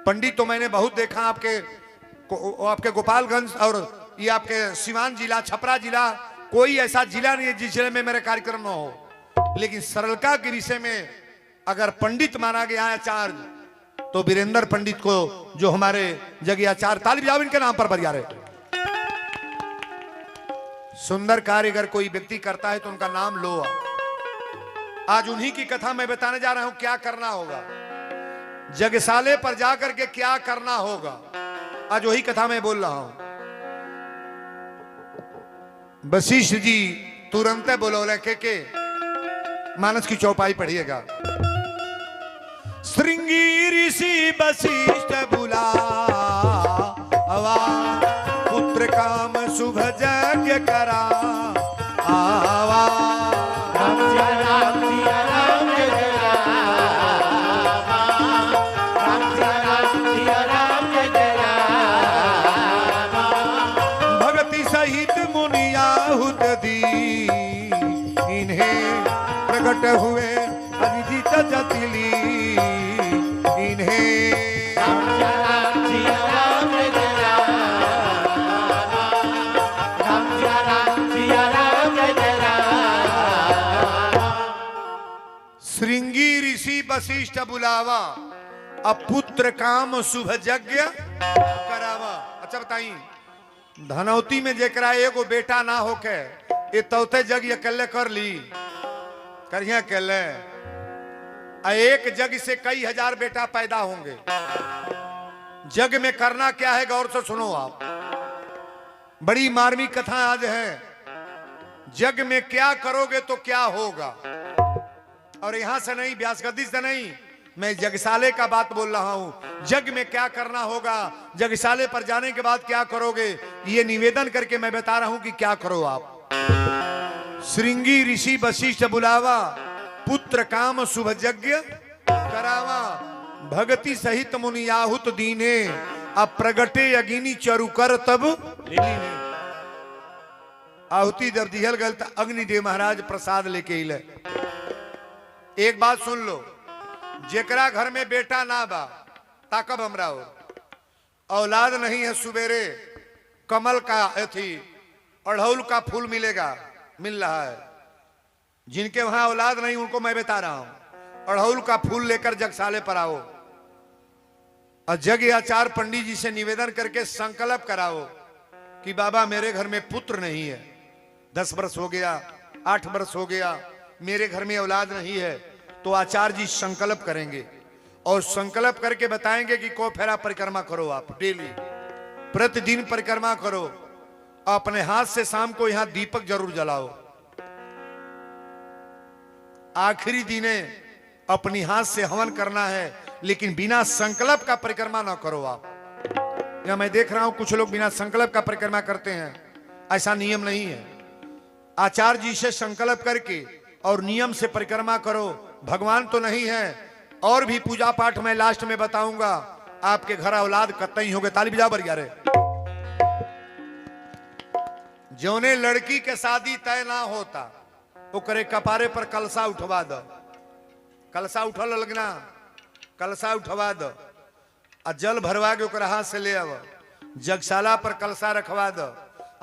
पंडित तो मैंने बहुत देखा आपके गोपालगंज और ये आपके सीवान जिला, छपरा जिला, कोई ऐसा जिला नहीं है जिस जिले में मेरे कार्यक्रम न हो। लेकिन सरलता के विषय में अगर पंडित माना गया है आचार्य, तो वीरेंद्र पंडित को, जो हमारे जगह आचार्य, ताली बजाओ इनके नाम पर बजा रहे। सुंदर कार्य अगर कोई व्यक्ति करता है तो उनका नाम लो। आज उन्हीं की कथा मैं बताने जा रहा हूं, क्या करना होगा जगशाले पर जाकर के, क्या करना होगा। आज वही कथा मैं बोल रहा हूं। वशिष्ठ जी तुरंत बोलोले के मानस की चौपाई पढ़िएगा। श्रृंगी ऋषि वशिष्ठ बुला आवा, पुत्र काम शुभ यज्ञ करा आवा। राम सिया राम सिया राम जय राम, राम सिया राम सिया राम जय राम। भक्ति सहित मुनि आहुत दी, इन्हें प्रकट हुए अनिदित जतिली, इन्हें राम सिया राम सिया राम जय राम, राम सिया राम सिया राम जय राम। श्रृंगी ऋषि वशिष्ठ बुलावा, अब पुत्र काम शुभ यज्ञ करावा। अच्छा बताइए, धनौती में जेकरा एगो बेटा ना होके ये तौते जग अकेले कर ली, करिए अकेले। एक जग से कई हजार बेटा पैदा होंगे। जग में करना क्या है, गौर से सुनो आप, बड़ी मार्मिक कथा आज है। जग में क्या करोगे तो क्या होगा। और यहां से नहीं, व्यासगद्दी से नहीं, मैं जगशाले का बात बोल रहा हूं। जग में क्या करना होगा, जगशाले पर जाने के बाद क्या करोगे, ये निवेदन करके मैं बता रहा हूं कि क्या करो आप। श्रृंगी ऋषि वशिष्ठ बुलावा, पुत्र काम शुभ यज्ञ करावा। भगति सहित मुनि आहुत दीने, अब प्रगटे अग्नि चरु कर तब लीने। आहुति जब दिहल गल तो अग्निदेव महाराज प्रसाद लेके इले। एक बात सुन लो, जेकरा घर में बेटा ना बा, ताकब हमरा हो, औलाद नहीं है, सुबेरे कमल का अथी अड़हुल का फूल मिलेगा, मिल रहा है। जिनके वहां औलाद नहीं उनको मैं बता रहा हूं, अड़हुल का फूल लेकर जगशाले पर आओ और जग आचार्य पंडित जी से निवेदन करके संकल्प कराओ कि बाबा मेरे घर में पुत्र नहीं है, 10 वर्ष हो गया, 8 वर्ष हो गया, मेरे घर में औलाद नहीं है। तो आचार्य जी संकल्प करेंगे और संकल्प करके बताएंगे कि को फेरा परिक्रमा करो, आप डेली प्रतिदिन परिक्रमा करो, अपने हाथ से शाम को यहां दीपक जरूर जलाओ। आखिरी दिने अपनी हाथ से हवन करना है, लेकिन बिना संकल्प का परिक्रमा ना करो आप। या मैं देख रहा हूं कुछ लोग बिना संकल्प का परिक्रमा करते हैं, ऐसा नियम नहीं है। आचार्य जी से संकल्प करके और नियम से परिक्रमा करो। भगवान तो नहीं है, और भी पूजा पाठ मैं लास्ट में बताऊंगा। आपके घर औलाद कतई होंगे, ताली बजा बढ़िया रे। जौने लड़की के शादी तय ना होता, ओकरे कपारे पर कलसा उठवा दो, कलसा उठल लगना, कलसा उठवा दो आ जल भरवा के ओकरा हाथ से ले आव, जगशाला पर कलसा रखवा दो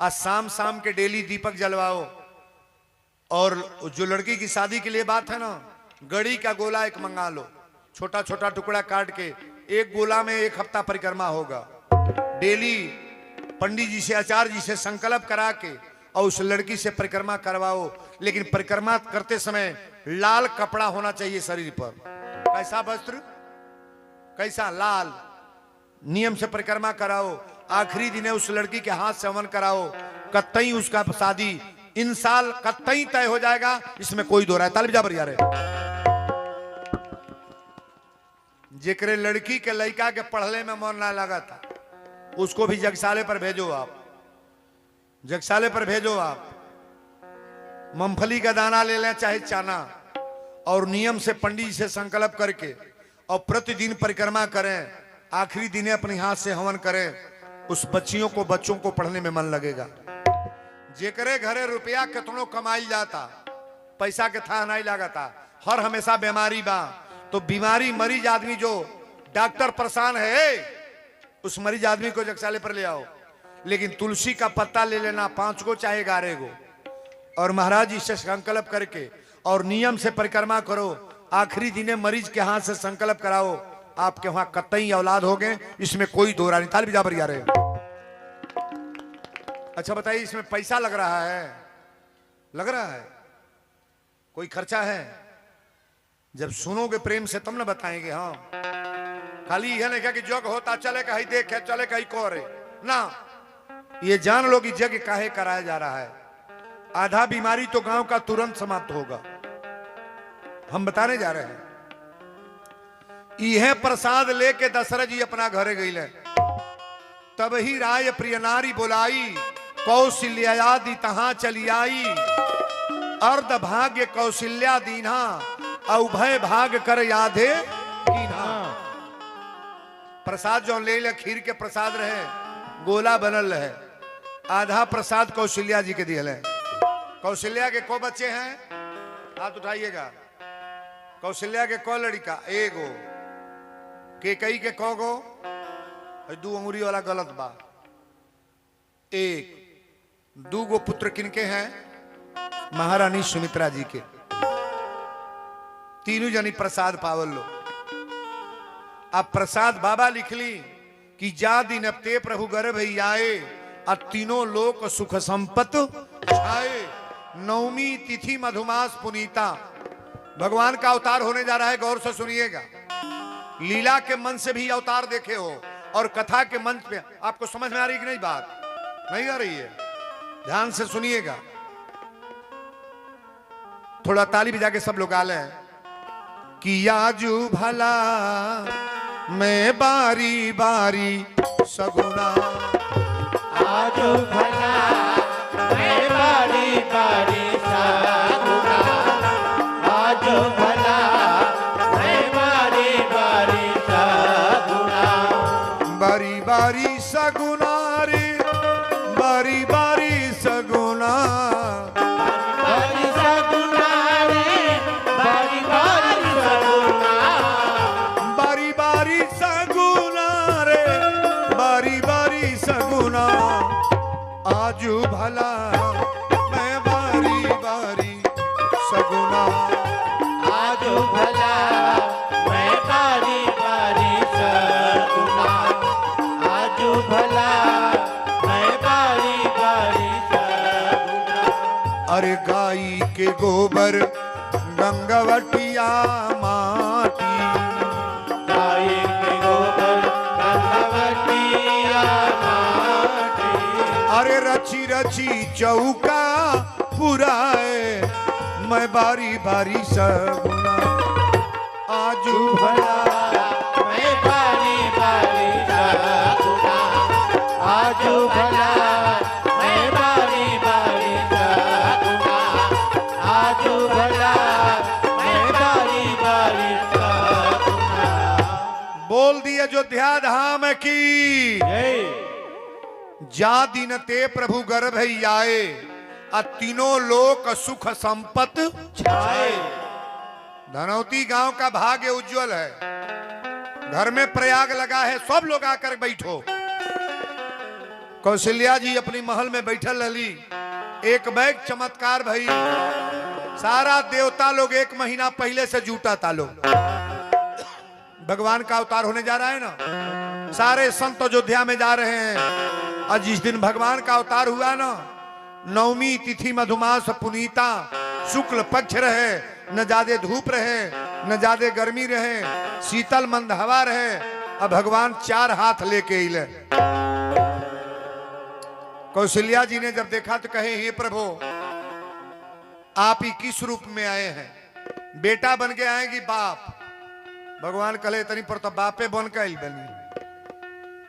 आ शाम शाम के डेली दीपक जलवाओ। और जो लड़की की शादी के लिए बात है ना, गड़ी का गोला एक मंगा लो, छोटा छोटा टुकड़ा काट के, एक गोला में 1 हफ्ता परिक्रमा होगा। डेली पंडित जी से, आचार्य जी से संकल्प करा के और उस लड़की से परिक्रमा करवाओ। लेकिन परिक्रमा करते समय लाल कपड़ा होना चाहिए शरीर पर। कैसा वस्त्र, कैसा लाल। नियम से परिक्रमा कराओ, आखिरी दिन उस लड़की के हाथ से हवन कराओ, कतई उसका शादी इन साल कतई तय हो जाएगा, इसमें कोई दो राय। ताली बजा बरिया रे। जेकरे लड़की के लड़का के पढ़ले में मन ना लगा था, उसको भी जगसाले पर भेजो आप, जगसाले पर भेजो आप। मूंगफली का दाना ले लें चाहे चाना, और नियम से पंडित जी से संकल्प करके और प्रतिदिन परिक्रमा करें, आखिरी दिन अपने हाथ से हवन करें। उस बच्चियों को, बच्चों को पढ़ने में मन लगेगा। जेकरे घरे रुपया कितनों कमाई जाता, पैसा के था नहीं लगाता, हर हमेशा बीमारी बा, तो बीमारी मरीज आदमी जो डॉक्टर परेशान है, उस मरीज आदमी को जगसाले पर ले आओ। लेकिन तुलसी का पत्ता ले लेना, 5 गो चाहे 11 गो, और महाराज जी से संकल्प करके और नियम से परिक्रमा करो। आखिरी दिन मरीज के हाथ से संकल्प कराओ, आपके वहां कतई औलाद हो गए, इसमें कोई दो राय नहीं। ताली बजा बरिया रहे। अच्छा बताइए, इसमें पैसा लग रहा है? लग रहा है? कोई खर्चा है? जब सुनोगे प्रेम से तब ना बताएंगे। हाँ, खाली यह नहीं कि जग होता चले कहीं देखे, चले कहीं कोरे ना, ये जान लो कि जग काहे कराया जा रहा है। आधा बीमारी तो गांव का तुरंत समाप्त होगा। हम बताने जा रहे हैं। यह प्रसाद लेके दशरथ जी अपना घरे गईले, तब ही राय प्रिय नारी बुलाई, कौशल्या दी तहां चली आई। अर्ध भाग्य कौशल्या दीना, अभय भाग कर यादे कीन्हा। प्रसाद जो ले ले, खीर के प्रसाद रहे, गोला बनल रहे, आधा प्रसाद कौशल्या जी के दिए है। कौशल्या के को बच्चे हैं? हाथ उठाइएगा। कौशल्या के को लड़का? एगो। केकई के को गो? 2 अंगुरी वाला गलत बा। 1 2 गो पुत्र किनके हैं? महारानी सुमित्रा जी के। तीनों जनी प्रसाद पावल लो। अब प्रसाद बाबा लिख ली कि जा दिन अब ते प्रभु गर्भ आए, और तीनों लोक सुख संपत छाए। नवमी तिथि मधुमास पुनीता, भगवान का अवतार होने जा रहा है। गौर से सुनिएगा। लीला के मन से भी अवतार देखे हो, और कथा के मंच पे आपको समझ में आ रही कि नहीं? बात नहीं आ रही है? ध्यान से सुनिएगा। थोड़ा ताली बजा के सब लोग गा लें कि आजू भला मैं बारी बारी सगुना, आजू भला मैं बारी बारी सगुना, आजू भला मैं बारी बारी सगुना, बारी बारी सगुना रे, बारी बारी सगुना, बारी सगुना रे, बारी बारी सगुना, बारी बारी सगुना रे, बारी बारी सगुना। आजू भला मैं बारी बारी सगुना, आजू भला मैं बारी बारी सगुना, आजू भला मैं बारी बारी सगुना। अरे गाई के गोबर गंगवटिया माटी, गाय के गोबर गंगवटिया माटी, अरे रची रची चौका पुराए, मैं बारी बारी सगुना। आजू भला मैं बारी बारी सगुना, आजू भला मैं बारी बारी सगुना, आजू भला मैं बारी बारी सगुना। बोल दिए अयोध्या धाम की। जा दिन ते प्रभु गर्भ आए, आ तीनों लोक सुख संपत छाए। धनौती गांव का भाग्य उज्जवल है। घर में प्रयाग लगा है, सब लोग आकर बैठो। कौशल्या जी अपनी महल में बैठल रही। एक बैग चमत्कार भई, सारा देवता लोग 1 महीना पहले से जुटा था। लोग भगवान का अवतार होने जा रहा है ना, सारे संत अयोध्या में जा रहे हैं। और जिस दिन भगवान का अवतार हुआ ना, नवमी तिथि मधुमास पुनीता, शुक्ल पक्ष रहे, न ज्यादा धूप रहे, न ज्यादा गर्मी रहे, शीतल मंद हवा रहे। अब भगवान 4 हाथ लेके अले। कौशल्या जी ने जब देखा तो कहे, हे प्रभु आप ही किस रूप में आए हैं? बेटा बन के आएगी बाप? भगवान कहे तनी पर तो बापे बन के आइल बनी।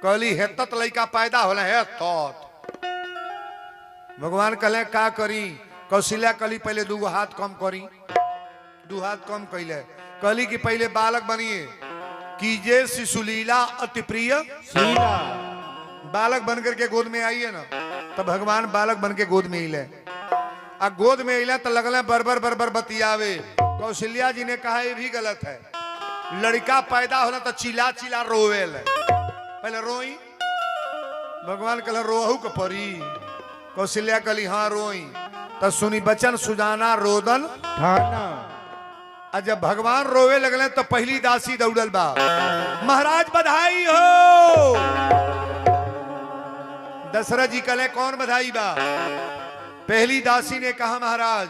कहली हेतत लड़का पैदा होला है तत। भगवान कहे का करी? कौशल्या कहली पहले 2 हाथ कम करी। 2 हाथ कम कैले। कहली कि पहले बालक बनिए, कीजे शिशुलीला अति प्रिय शीला। बालक बनकर के गोद में आइए ना। तो भगवान बालक बन के गोद में हिले। आ गोद में हिले तो लगल बरबर बरबर बतियावे। कौशल्या जी ने कहा ये भी गलत है, लड़का पैदा होला तो चिल्ला चिल्ला रोवेल, पहले रोई। भगवान कहले रोहू के परी? कौशल्या कहली हाँ रोई। तो सुनी बचन सुजाना रोदन ठाना। आ जब भगवान रोवे लगले तो पहली दासी दौड़ल बा, महाराज बधाई हो। दशरथ जी कहले कौन बधाई बा? पहली दासी ने कहा महाराज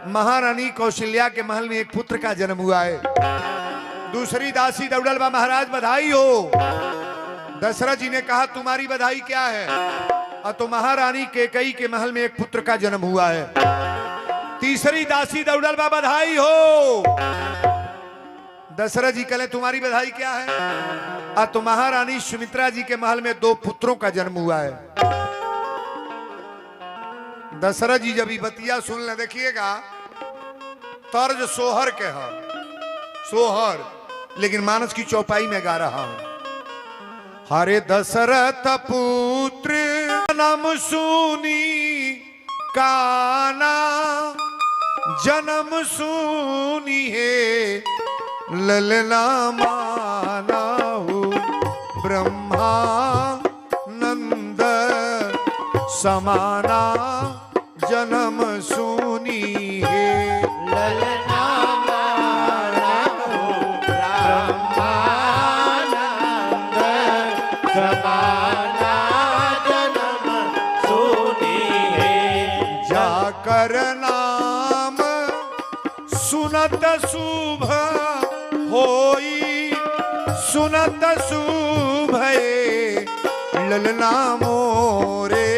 महारानी कौशल्या के महल में एक पुत्र का जन्म हुआ है। दूसरी दासी दौड़ल बा, महाराज बधाई हो। दशरथ जी ने कहा तुम्हारी बधाई क्या है? और तो महारानी कैकेयी के महल में एक पुत्र का जन्म हुआ है। तीसरी दासी दौड़ल बा, बधाई हो। दशरथ जी कहले तुम्हारी बधाई क्या है? और तो महारानी सुमित्रा जी के महल में 2 पुत्रों का जन्म हुआ है। दशरथ जी जब ये बतिया सुन ले, देखिएगा तर्ज सोहर के है, सोहर, लेकिन मानस की चौपाई में गा रहा हूं। हरे दशरथ पुत्र नाम सुनी काना, जन्म सुनी है ललना माना हो। ब्रह्मानंद समाना जन्म सुनी है ललना माना हो। ब्रह्मानंद समाना जन्म सुनी है। जाकर नाम सुनत शुभ होई, सुनत शुभ ललना मोरे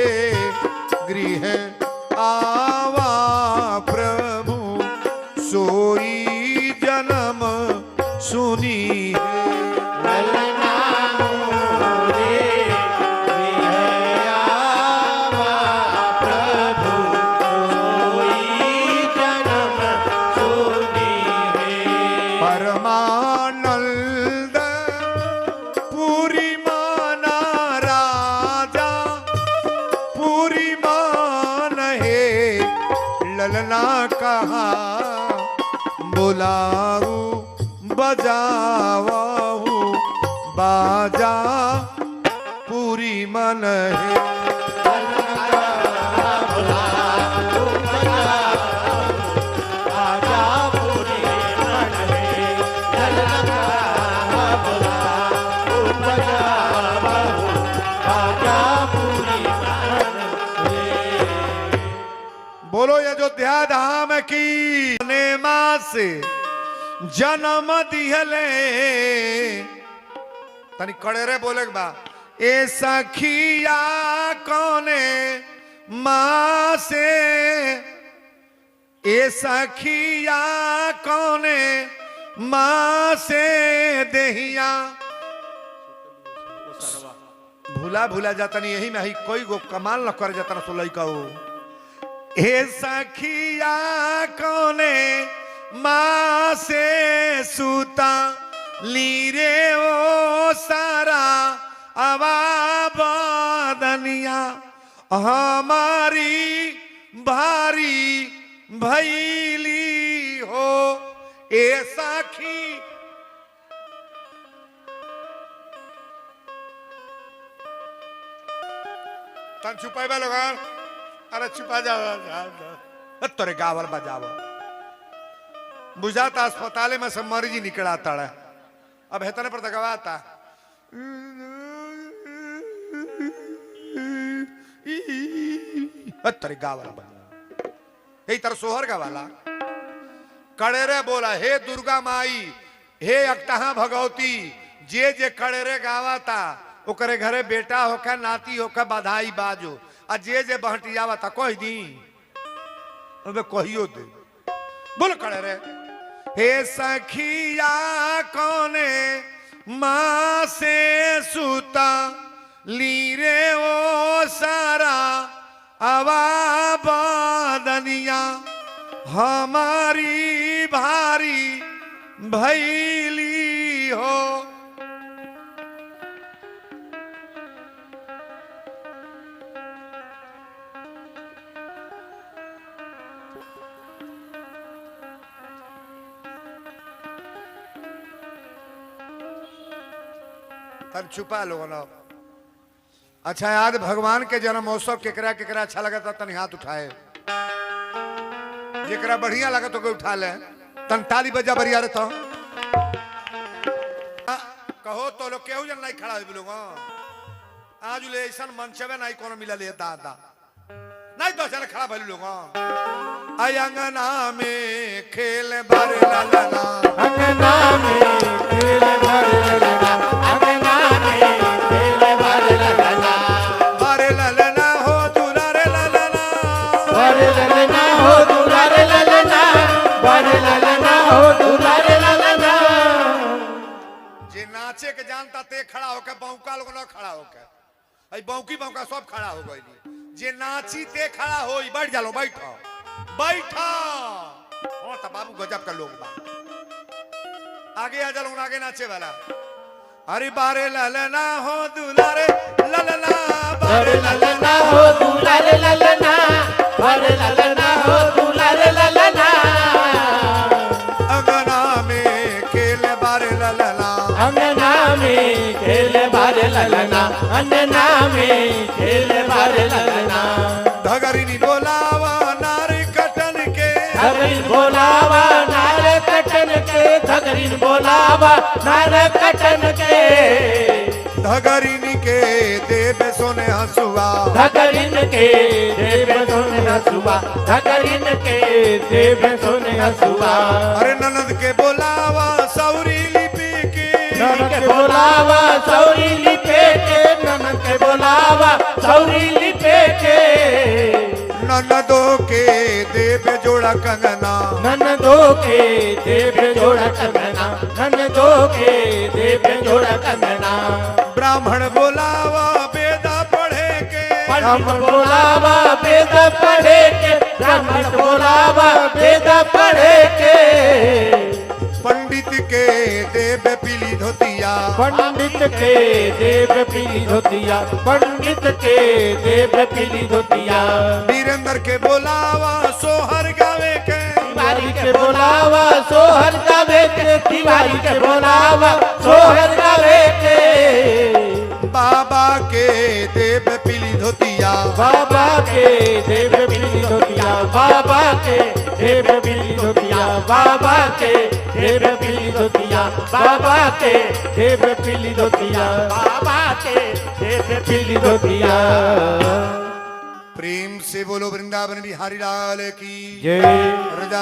गृह आवा प्रभु सोई जन्म सुनी है। ललना मोरे गृह आवा प्रभु सोई जन्म सुनी है। परमानंद पूरी माना राजा, पूरी मान है ललना कहा बुलाऊ बजावाऊ बाजा पूरी मन है। आजा पूरी मन है। ललना बुला बजा बहु, आजा पूरी मन है। बोलो अयोध्या धाम की ने मां से जन्म दिहले। तनी कड़ेरे बोले बा, ए सखिया कौने मां से, ए सखिया कौने मां से देहिया। भूला भूला जाता नहीं, यही में ही कोई गो कमाल न कर जाता ना सुलई का। ए सखिया कौने मां से सूता लीरे ओ सारा अवा बदनिया, हमारी भारी भैली हो। ए सखी तन छुपाई लोग, अरे छुपा जाओ तोरे गावल बजाव। बुझाता अस्पताल में सब मरीज निकला तड़ा। अब हेतने पर दगवाता तोरे गावल बजा। यही तरह सोहर गावाला कड़ेरे बोला, हे दुर्गा माई, हे अकटहा भगवती, जे जे कड़ेरे गावाता ओकरे घरे बेटा होके नाती होके बधाई बाजो, आ जे जे बहटियावता कह दी अबे कहियो दे। बोल कड़ेरे, हे सखिया कौने माँ से सूता लीरे ओ सारा आवा बदनिया हमारी भारी भैली हो। तब छुपा लो ना। अच्छा आज भगवान के जन्म महोत्सव केकरा केकरा अच्छा लगा था तन हाथ उठाए, जेकरा बढ़िया लगा तो कोई उठा ले, तन ताली बजा बढ़िया रे तो कहो तो लोग केहू जन नहीं खड़ा है लोग आज ले ऐसा मंचवे नहीं कोनो मिला ले दादा नहीं तो चल खड़ा भइल लोग आई अंगना में खेल बारे ला ला ला, अंगना में खेल भर ललना, अंगना में खेल भर ललना, बारे ला ला ला हो दुलारे ला ला ला, भर ललना हो दुलारे ललना, भर ललना हो दुलारे ललना। जे नाचे के जानता ते खड़ा होके बौका लोग ना खड़ा होके आई बौकी बौका सब खड़ा हो गई। जे नाची ते खड़ा होई बैठ जालो, बैठो बैठो। हाँ तो बाबू गजब का लोग बा, आगे आ जालो आगे नाचे वाला। अरे बारे ललना हो दुलारे ललना, भर ललना हो दुलारे ललना, भर ललना हो दुलारे ललना, अंगना में खेल बारे ललना, अंगना में खेल भर ललना, अंगना में खेल भर ललना। धगरिनी बोलावा नारी कटन के, धगरिन बोलावा नार कटन के, धगरिन बोलावा नार कटन के, धगरिनी के देव सोने हंसुआ, धगरिन के देव सोने हसुआ, धगरिन के देव सोने हसुआ। अरे ननद के बोलावा सौरी लिपि की, ननद के बोलावा सौरी लिपे के, ननद के बोलावा सौरी लिपे के, ननदों के देव जोड़ा कंगना, ननदो के देव जोड़ा कंगना, ननदो के देव जोड़ा कंगना। ब्राह्मण बोलावा वेदा पढ़े के, ब्राह्मण बोलावा वेद पढ़े के, ब्राह्मण बोलावा वेद पढ़े के, पंडित के देव पीली धोतिया, पंडित के देव पीली धोतिया, पंडित के देव पीली धोतिया। वीरेंद्र के बोलावा सोहर गावे के, तिवारी के बोलावा सोहर गावे के, तिवारी के बोलावा सोहर गावे के, बाबा के देव पीली धोतिया, बाबा के देव पीली धोतिया, बाबा के देव पीली धोतिया, बाबा के देव पीली धोतिया, बाबा के देव पीली धोतिया, बाबा के देव पीली धोतिया। प्रेम से बोलो वृंदावन बिहारी लाल की जय। रजा